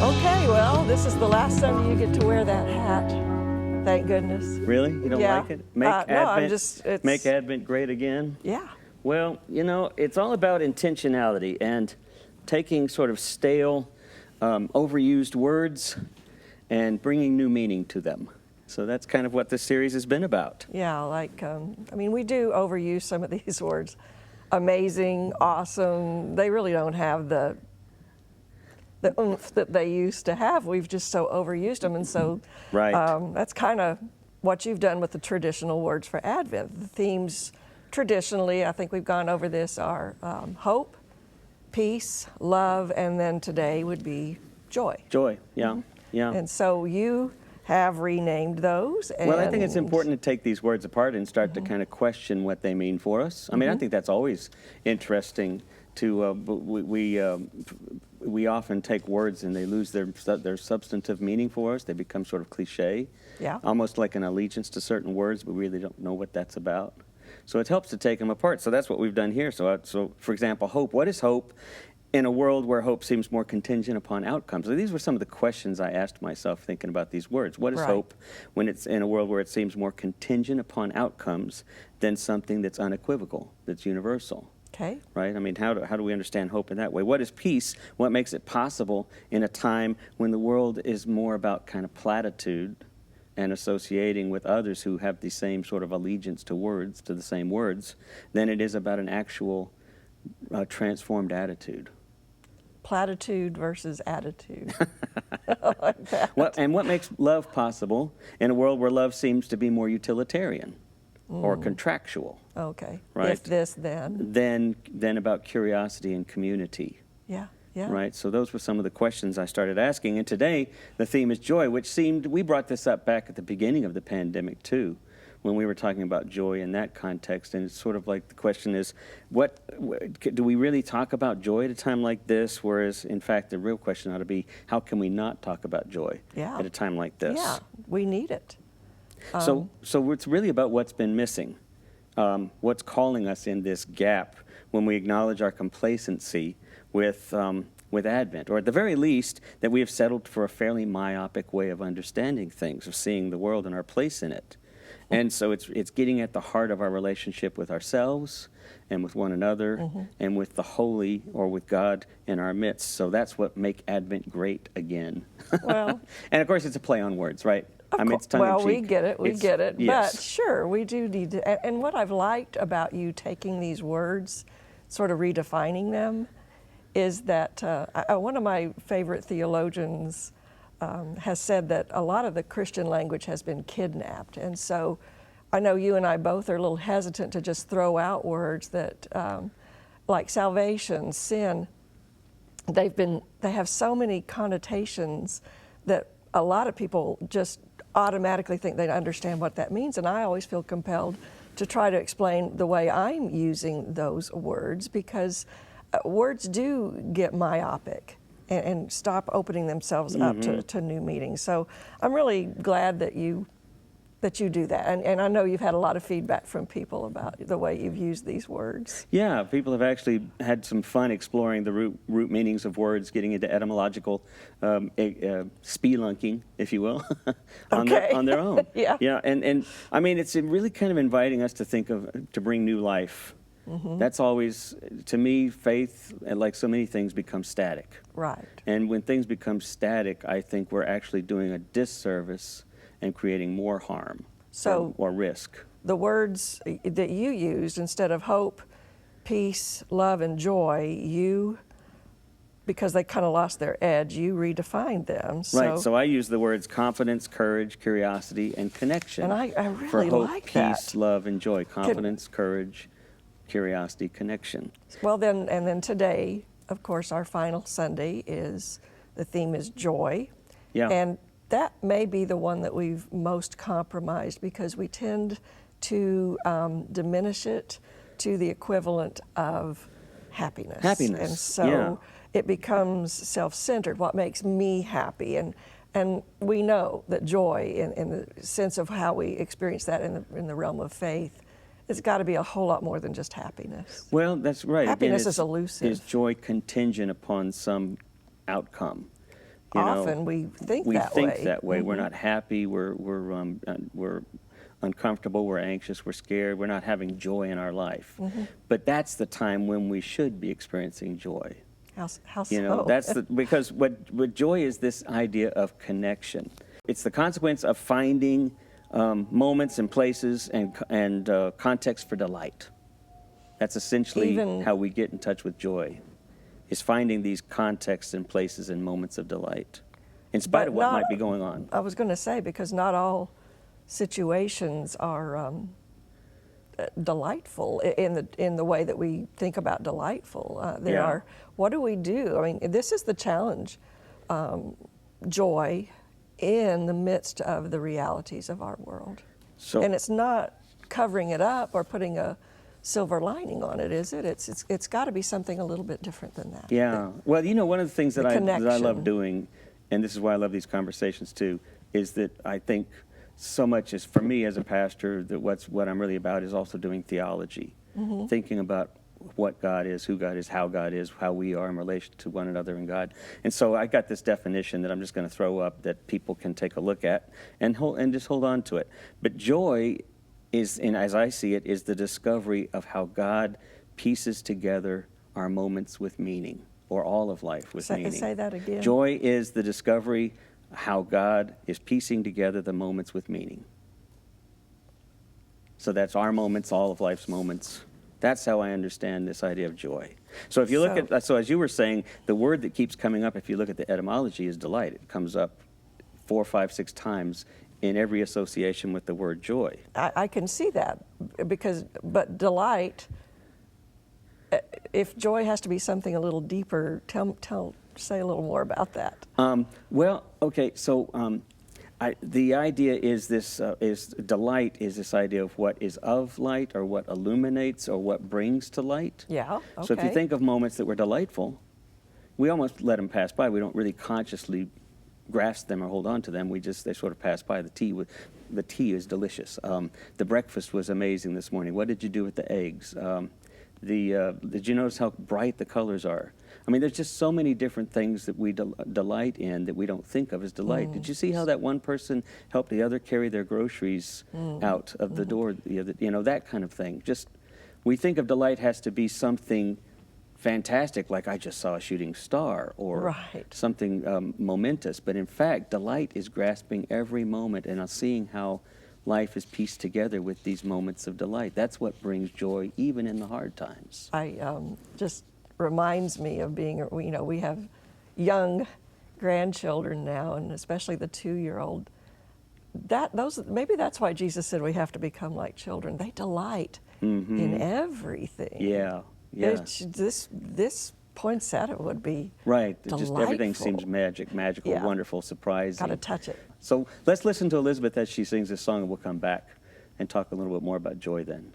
Okay, well, this is the last Sunday you get to wear that hat. Thank goodness. Really? You don't Yeah. like it? Make No, I'm just, make Advent great again? Yeah. Well, you know, it's all about intentionality and taking sort of stale, overused words and bringing new meaning to them. So that's kind of what this series has been about. Yeah, like, I mean, we do overuse some of these words. Amazing, awesome. They really don't have the oomph that they used to have. We've just so overused them. And so Right. that's kind of what you've done with the traditional words for Advent. The themes traditionally, I think we've gone over this, are hope, peace, love, and then today would be joy. Joy, yeah, yeah. And so you have renamed those. Well, I think it's important to take these words apart and start to kind of question what they mean for us. I mean, I think that's always interesting to, we often take words and they lose their substantive meaning for us. They become sort of cliche, Yeah. almost like an allegiance to certain words, but we really don't know what that's about. So it helps to take them apart. So that's what we've done here. So for example, hope. What is hope in a world where hope seems more contingent upon outcomes? So these were some of the questions I asked myself thinking about these words. What is Right. hope when it's in a world where it seems more contingent upon outcomes than something that's unequivocal, that's universal? Okay. Right? I mean, how do we understand hope in that way? What is peace? What makes it possible in a time when the world is more about kind of platitude and associating with others who have the same sort of allegiance to words, to the same words, than it is about an actual transformed attitude? Platitude versus attitude. I like that. And what makes love possible in a world where love seems to be more utilitarian or contractual? Okay. Right. If this, then. Then about curiosity and community. Yeah. Yeah. Right, so those were some of the questions I started asking. And today, the theme is joy, which we brought this up back at the beginning of the pandemic, too, when we were talking about joy in that context. And it's sort of like the question is, do we really talk about joy at a time like this? Whereas, in fact, the real question ought to be, how can we not talk about joy at a time like this? Yeah, we need it. So it's really about what's been missing, what's calling us in this gap when we acknowledge our complacency with Advent, or at the very least, that we have settled for a fairly myopic way of understanding things, of seeing the world and our place in it. And so it's getting at the heart of our relationship with ourselves and with one another and with the holy, or with God in our midst. So that's what make Advent great again. Well, and of course, it's a play on words, right? I mean, it's well, we tongue-in-cheek. get it, Yes. But sure, we do need to. And what I've liked about you taking these words, sort of redefining them, is that one of my favorite theologians has said that a lot of the Christian language has been kidnapped. And so I know you and I both are a little hesitant to just throw out words that, like salvation, sin, they have so many connotations that a lot of people just automatically think they understand what that means. And I always feel compelled to try to explain the way I'm using those words, because words do get myopic and stop opening themselves up to new meanings. So I'm really glad that you do that. And I know you've had a lot of feedback from people about the way you've used these words. Yeah, people have actually had some fun exploring the root meanings of words, getting into etymological spelunking, if you will, on their own. Yeah. Yeah, and I mean, it's really kind of inviting us to think to bring new life. That's always, to me, faith, like so many things, becomes static. Right. And when things become static, I think we're actually doing a disservice and creating more harm or risk. The words that you used, instead of hope, peace, love, and joy, because they kind of lost their edge, you redefined them. Right, so I use the words confidence, courage, curiosity, and connection. And I really for hope, like peace, that. love, and joy. Confidence, courage, curiosity, connection. Well, then today, of course, our final Sunday the theme is joy. Yeah. And that may be the one that we've most compromised, because we tend to diminish it to the equivalent of happiness. Happiness, And so it becomes self-centered, what makes me happy. And we know that joy, in the sense of how we experience that in the realm of faith, it's got to be a whole lot more than just happiness. Well, that's right. Happiness Again, is elusive. Is joy contingent upon some outcome? often we think we that think way. that way. We're not happy. We're uncomfortable. We're anxious. We're scared. We're not having joy in our life. But that's the time when we should be experiencing joy. How You know, so? because what joy is, this idea of connection. It's the consequence of finding moments and places and context for delight. That's essentially how we get in touch with joy, is finding these contexts and places and moments of delight, in spite of what might be going on. I was going to say, because not all situations are delightful in the way that we think about delightful. There Yeah. are. What do we do? I mean, this is the challenge. Joy in the midst of the realities of our world. And it's not covering it up or putting a silver lining on it, is it? It's got to be something a little bit different than that. Yeah. Well, you know, one of the things that I love connection. doing, and this is why I love these conversations too, is that I think so much is, for me as a pastor, that what I'm really about is also doing theology, thinking about what God is, who God is, how we are in relation to one another and God. And so I got this definition that I'm just going to throw up that people can take a look at and just hold on to it. But joy is, and as I see it, is the discovery of how God pieces together our moments with meaning, or all of life with meaning. Say that again. Joy is the discovery how God is piecing together the moments with meaning. So that's our moments, all of life's moments. That's how I understand this idea of joy. So if you look at, so as you were saying, the word that keeps coming up, if you look at the etymology, is delight. It comes up 4, 5, 6 times in every association with the word joy. I can see that, but delight, if joy has to be something a little deeper, say a little more about that. Well, okay, so the idea is delight is this idea of what is of light, or what illuminates, or what brings to light. Yeah, okay. So if you think of moments that were delightful, we almost let them pass by. We don't really consciously grasp them or hold on to them. They sort of pass by. The tea is delicious. The breakfast was amazing this morning. What did you do with the eggs? Did you notice how bright the colors are? I mean, there's just so many different things that we delight in that we don't think of as delight. Did you see how that one person helped the other carry their groceries out of the door? You know, that kind of thing. Just, we think of delight has to be something fantastic, like I just saw a shooting star, or something momentous. But in fact, delight is grasping every moment and seeing how life is pieced together with these moments of delight. That's what brings joy, even in the hard times. Just reminds me of being, we have young grandchildren now, and especially the 2-year-old. Maybe that's why Jesus said we have to become like children. They delight in everything. Yeah. This poinsettia would be right. Delightful. Just everything seems magical, wonderful, surprising. Got to touch it. So let's listen to Elizabeth as she sings this song, and we'll come back and talk a little bit more about joy then.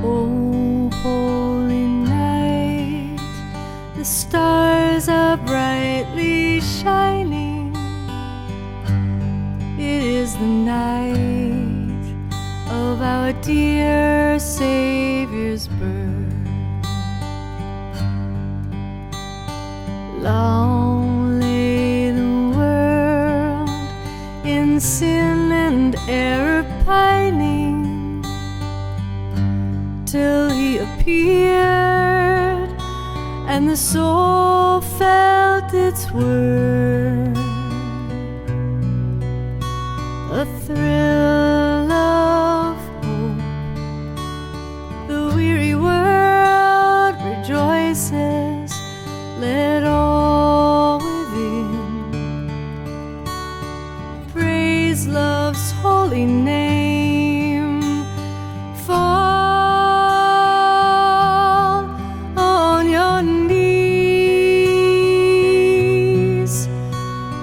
Oh, holy night, the stars are brightly shining. It is the night of our dear Savior's birth. Long lay the world in sin and error pining, till he appeared and the soul felt its worth. A thrill of hope, the weary world rejoices. Let all within praise love's holy name. Fall on your knees.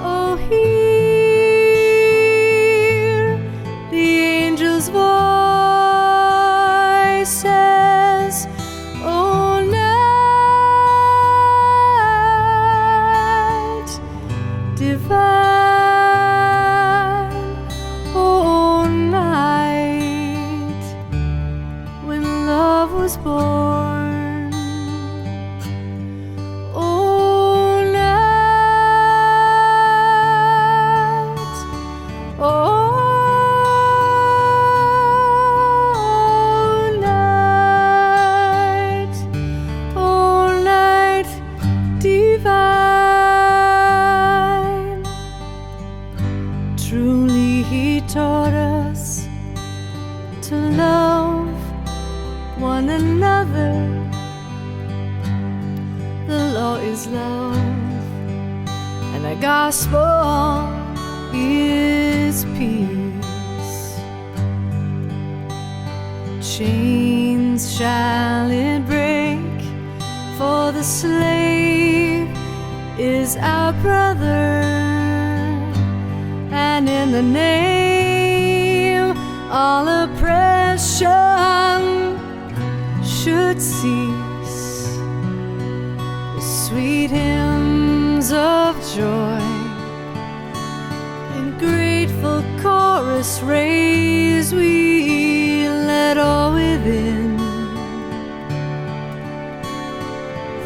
Oh, hear the angels' voices. Oh, night is love, and the gospel is peace. Chains shall it break, for the slave is our brother, and in the name all oppression should cease. The sweet hymns of joy in grateful chorus raise, we let all within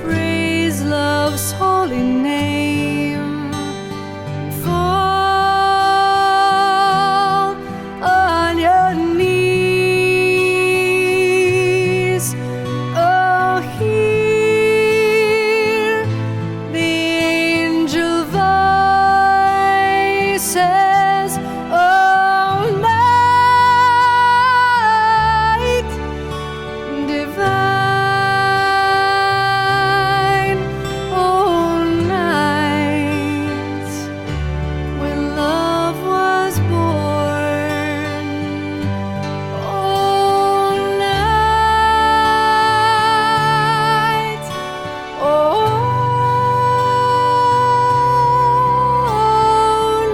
praise love's holy name, and fall on your knees. Oh, hear the angel voices, oh, night divine, oh, night when love was born, oh, night, oh,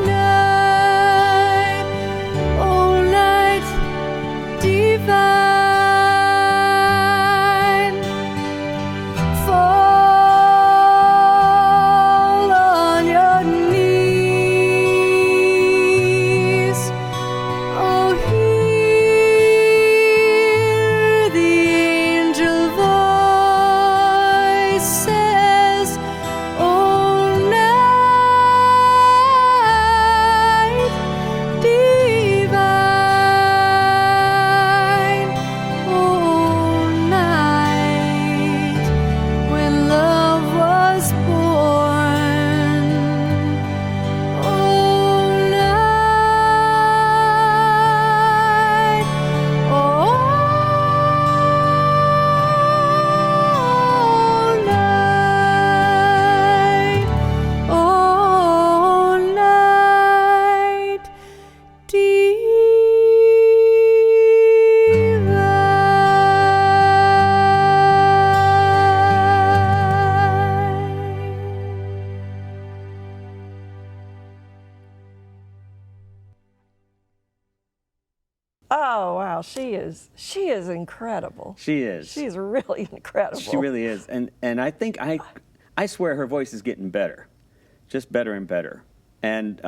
night, oh, night divine, fall on your knees. Oh, hear the angel voices, oh, night divine, oh, night when love was born, oh, night, oh, night, oh, night divine. Oh wow, she is incredible. She is. She's really incredible. She really is. And I think I swear her voice is getting better, just better and better. And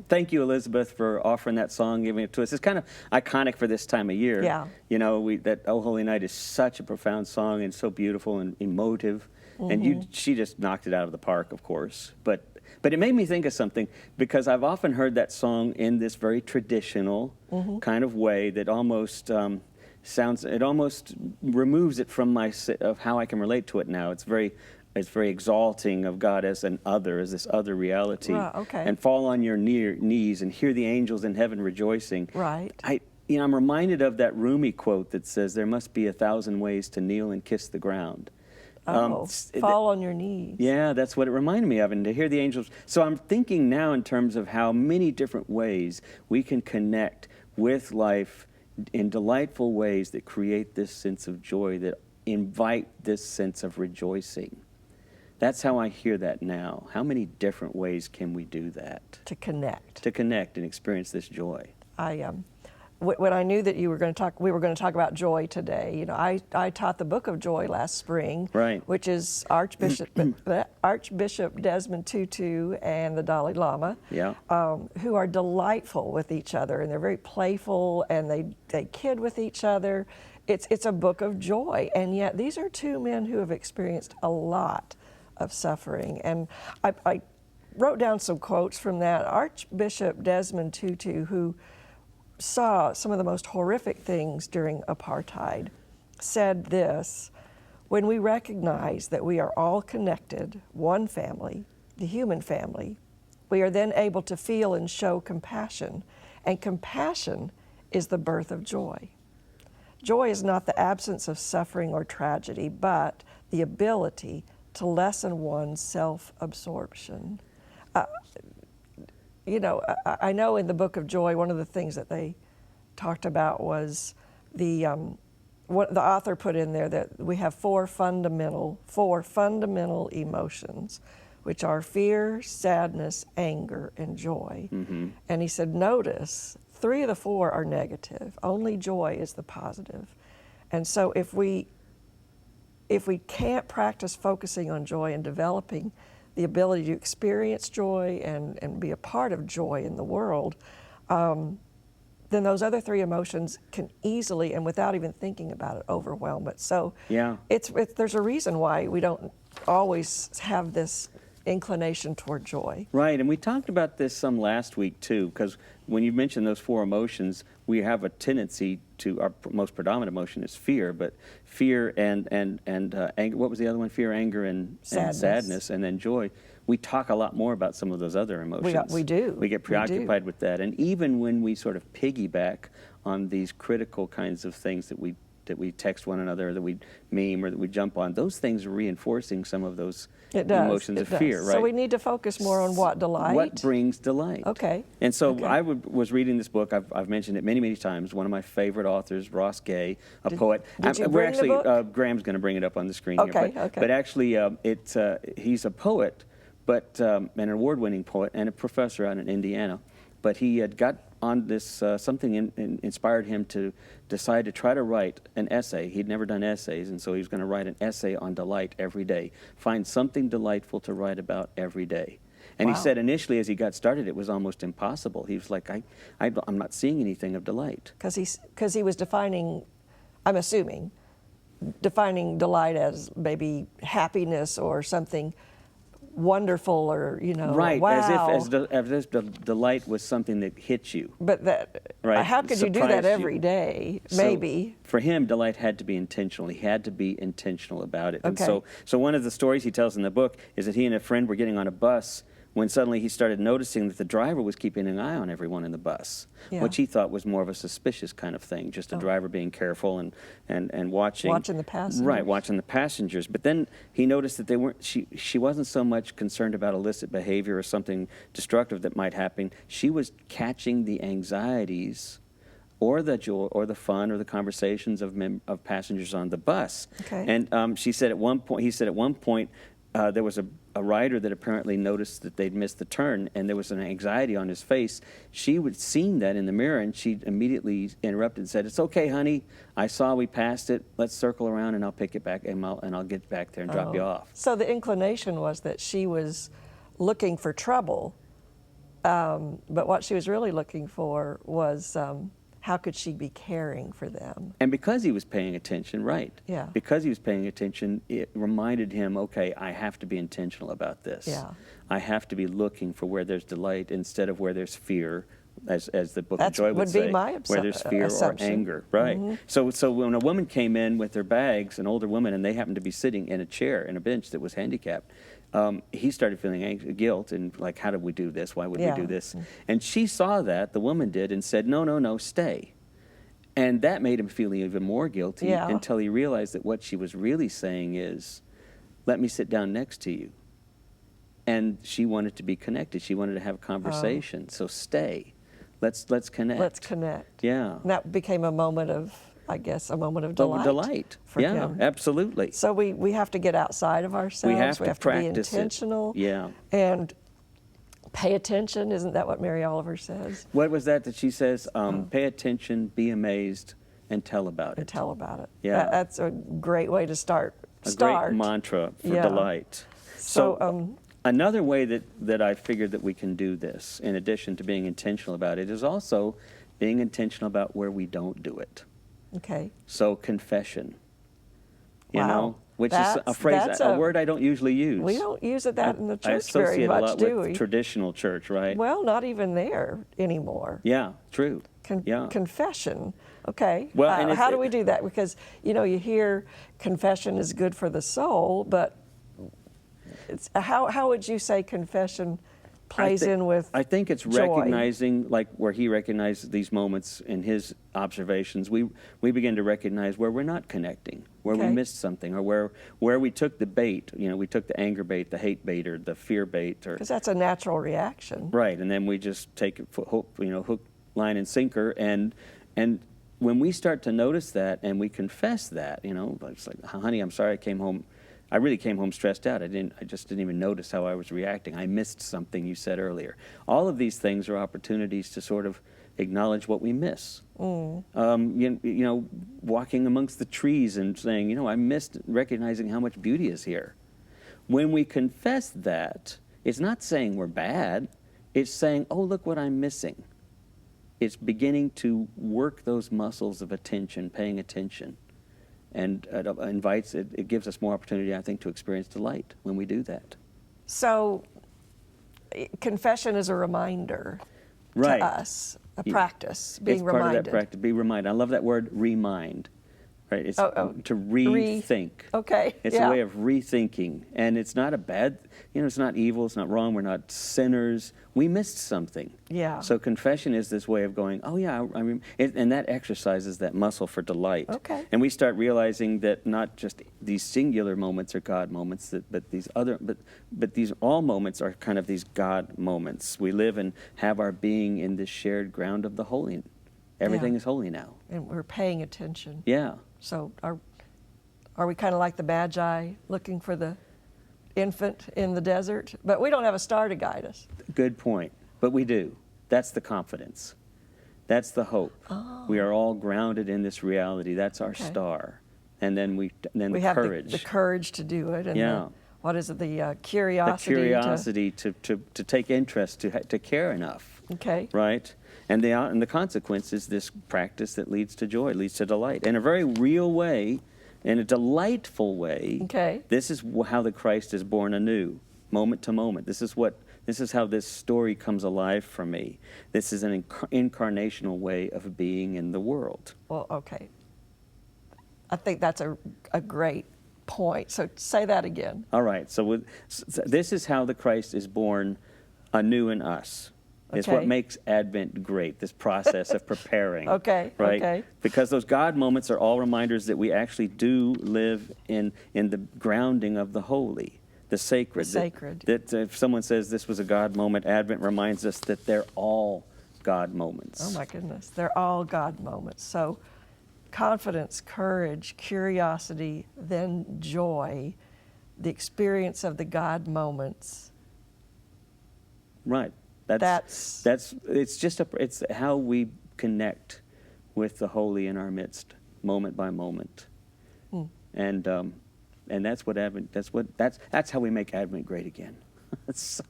thank you, Elizabeth, for offering that song, giving it to us. It's kind of iconic for this time of year. Yeah. You know, that "Oh Holy Night" is such a profound song and so beautiful and emotive. And she just knocked it out of the park, of course. But it made me think of something, because I've often heard that song in this very traditional kind of way that almost it almost removes it from of how I can relate to it now. It's very exalting of God as an other, as this other reality. Right, okay. And fall on your knees and hear the angels in heaven rejoicing. Right. I'm reminded of that Rumi quote that says, "There must be 1,000 ways to kneel and kiss the ground." Fall on your knees. Yeah, that's what it reminded me of, and to hear the angels. So I'm thinking now in terms of how many different ways we can connect with life in delightful ways that create this sense of joy, that invite this sense of rejoicing. That's how I hear that now. How many different ways can we do that? To connect. To connect and experience this joy. When I knew that we were going to talk about joy today, you know, I taught the Book of Joy last spring, Right. which is Archbishop Desmond Tutu and the Dalai Lama, Yeah. who are delightful with each other, and they're very playful, and they kid with each other. It's a book of joy, and yet these are two men who have experienced a lot of suffering. And I wrote down some quotes from that. Archbishop Desmond Tutu, who saw some of the most horrific things during apartheid, said this: "When we recognize that we are all connected, one family, the human family, we are then able to feel and show compassion, and compassion is the birth of joy. Joy is not the absence of suffering or tragedy, but the ability to lessen one's self-absorption. You know, I know in the Book of Joy, one of the things that they talked about was what the author put in there, that we have four fundamental emotions, which are fear, sadness, anger, and joy. Mm-hmm. And he said, notice, 3 of the 4 are negative. Only joy is the positive. And so if we can't practice focusing on joy and developing the ability to experience joy and be a part of joy in the world, then those other 3 emotions can easily, and without even thinking about it, overwhelm it. So Yeah. there's a reason why we don't always have this inclination toward joy. Right, and we talked about this some last week too, because when you mentioned those 4 emotions, we have a tendency to, our most predominant emotion is fear, but fear and anger, what was the other one? Fear, anger, and sadness, and then joy. We talk a lot more about some of those other emotions. We do. We get preoccupied with that, and even when we sort of piggyback on these critical kinds of things that we text one another, or that we meme, or that we jump on, those things are reinforcing some of those emotions of fear, right? So we need to focus more on what delight. What brings delight? Okay. And so Okay. I was reading this book. I've mentioned it many, many times. One of my favorite authors, Ross Gay, a poet. Did you we're bring actually the book? Graham's going to bring it up on the screen Okay, here. okay. But actually, he's a poet, but an award-winning poet and a professor out in Indiana. But he had got on this, something inspired him to decide to try to write an essay. He'd never done essays, and so he was going to write an essay on delight every day. Find something delightful to write about every day. And Wow. he said initially, as he got started, it was almost impossible. He was like, I'm not seeing anything of delight. Because he was defining, I'm assuming, defining delight as maybe happiness or something wonderful, or Right, wow. as if the delight was something that hit you. But that, Right, how could you do that surprised you. every day? So Maybe. for him, delight had to be intentional. He had to be intentional about it. And Okay. so one of the stories he tells in the book is that he and a friend were getting on a bus when suddenly he started noticing that the driver was keeping an eye on everyone in the bus, Yeah. which he thought was more of a suspicious kind of thing, just a driver being careful and watching. Watching the passengers. Right, watching the passengers. But then he noticed that they weren't. She wasn't so much concerned about illicit behavior or something destructive that might happen. She was catching the anxieties, or the joy, or the fun, or the conversations of passengers on the bus. Okay. And he said at one point, there was a rider that apparently noticed that they'd missed the turn, and there was an anxiety on his face. She would seen that in the mirror, and she immediately interrupted and said, "It's okay, honey. I saw we passed it. Let's circle around, and I'll pick it back, and I'll get back there and drop you off." So the inclination was that she was looking for trouble, but what she was really looking for was how could she be caring for them? And because he was paying attention, right? Yeah. Because he was paying attention, it reminded him, okay, I have to be intentional about this. Yeah. I have to be looking for where there's delight instead of where there's fear, as the Book That of Joy would be say, my where there's fear assumption. or anger, right? Mm-hmm. So when a woman came in with their bags, an older woman, and they happened to be sitting in a chair, in a bench that was handicapped, he started feeling guilt and like, how did we do this? Why would Yeah. we do this? And she saw that, the woman did, and said, no, stay. And that made him feel even more guilty Yeah. until he realized that what she was really saying is, let me sit down next to you. And she wanted to be connected. She wanted to have a conversation. So stay. Let's connect. Let's connect. Yeah. And that became a moment of, I guess, a moment of delight. Delight. For Yeah, him. absolutely. So we have to get outside of ourselves. We have to be practice it. intentional. Yeah. And pay attention. Isn't that what Mary Oliver says? What was that she says? Pay attention, be amazed, and tell about And it. tell about it. Yeah. That's a great way to start. A great mantra for Yeah. delight. So, another way that I figured that we can do this, in addition to being intentional about it, is also being intentional about where we don't do it. okay. So confession, you Wow. know, which is a That's- phrase, that's a word I don't usually use. We don't use it that in the I church associate very a much, lot do with we? traditional church, right? Well, not even there anymore. Yeah, true. Yeah. Confession. Okay. Well, and how do we do that? Because, you hear confession is good for the soul, but how would you say confession plays in with I think it's joy. recognizing, like where he recognized these moments in his observations, we begin to recognize where we're not connecting, where we Okay. missed something, or where we took the bait. You know, we took the anger bait, the hate bait, or the fear bait, or Because that's a natural reaction. right, and then we just take it for hook, hook, line, and sinker, and when we start to notice that and we confess that, it's like, honey, I'm sorry, I really came home stressed out. I just didn't even notice how I was reacting. I missed something you said earlier. All of these things are opportunities to sort of acknowledge what we miss. Walking amongst the trees and saying, I missed recognizing how much beauty is here. When we confess that, it's not saying we're bad. It's saying, oh, look what I'm missing. It's beginning to work those muscles of attention, paying attention. And it gives us more opportunity, I think, to experience delight when we do that. So, confession is a reminder Right. to us, a practice, being it's reminded. part of that practice, be reminded. I love that word, remind. Right? It's to Re- rethink. Okay, It's yeah. a way of rethinking. And it's not a bad, it's not evil, it's not wrong, we're not sinners. We missed something. Yeah. So confession is this way of going, oh yeah, and that exercises that muscle for delight. Okay. And we start realizing that not just these singular moments are God moments, but these all moments are kind of these God moments. We live and have our being in this shared ground of the holy. Everything Yeah. is holy now. And we're paying attention. Yeah. So are we kind of like the Magi looking for the infant in the desert? But we don't have a star to guide us. Good point. But we do. That's the confidence. That's the hope. Oh. We are all grounded in this reality. That's our Okay. star. And then We the have courage. the courage to do it. And Yeah. what is it? The The curiosity. curiosity to take interest, to care enough. Okay. Right? And the consequence is this practice that leads to joy, leads to delight. In a very real way, in a delightful way, Okay. this is how the Christ is born anew, moment to moment. This is how this story comes alive for me. This is an incarnational way of being in the world. Well, okay. I think that's a great point. So say that again. All right, so this is how the Christ is born anew in us. It's what Okay. makes Advent great, this process of preparing. Okay, Right? okay. Because those God moments are all reminders that we actually do live in the grounding of the holy, the sacred. The sacred. That if someone says this was a God moment, Advent reminds us that they're all God moments. Oh my goodness. They're all God moments. So confidence, courage, curiosity, then joy, the experience of the God moments. Right. That's It's how we connect with the holy in our midst, moment by moment, and that's what Advent. That's how we make Advent great again. So,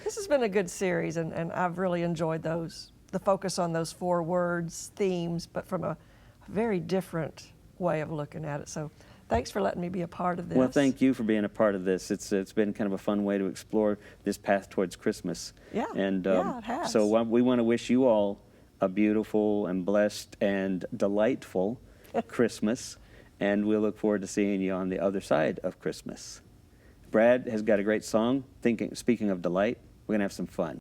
This has been a good series, and I've really enjoyed those. The focus on those 4 words, themes, but from a very different way of looking at it. So thanks for letting me be a part of this. well, thank you for being a part of this. It's been kind of a fun way to explore this path towards Christmas. Yeah, And yeah, it has. so we want to wish you all a beautiful and blessed and delightful Christmas, and we'll look forward to seeing you on the other side of Christmas. Brad has got a great song. Speaking of delight, we're gonna have some fun.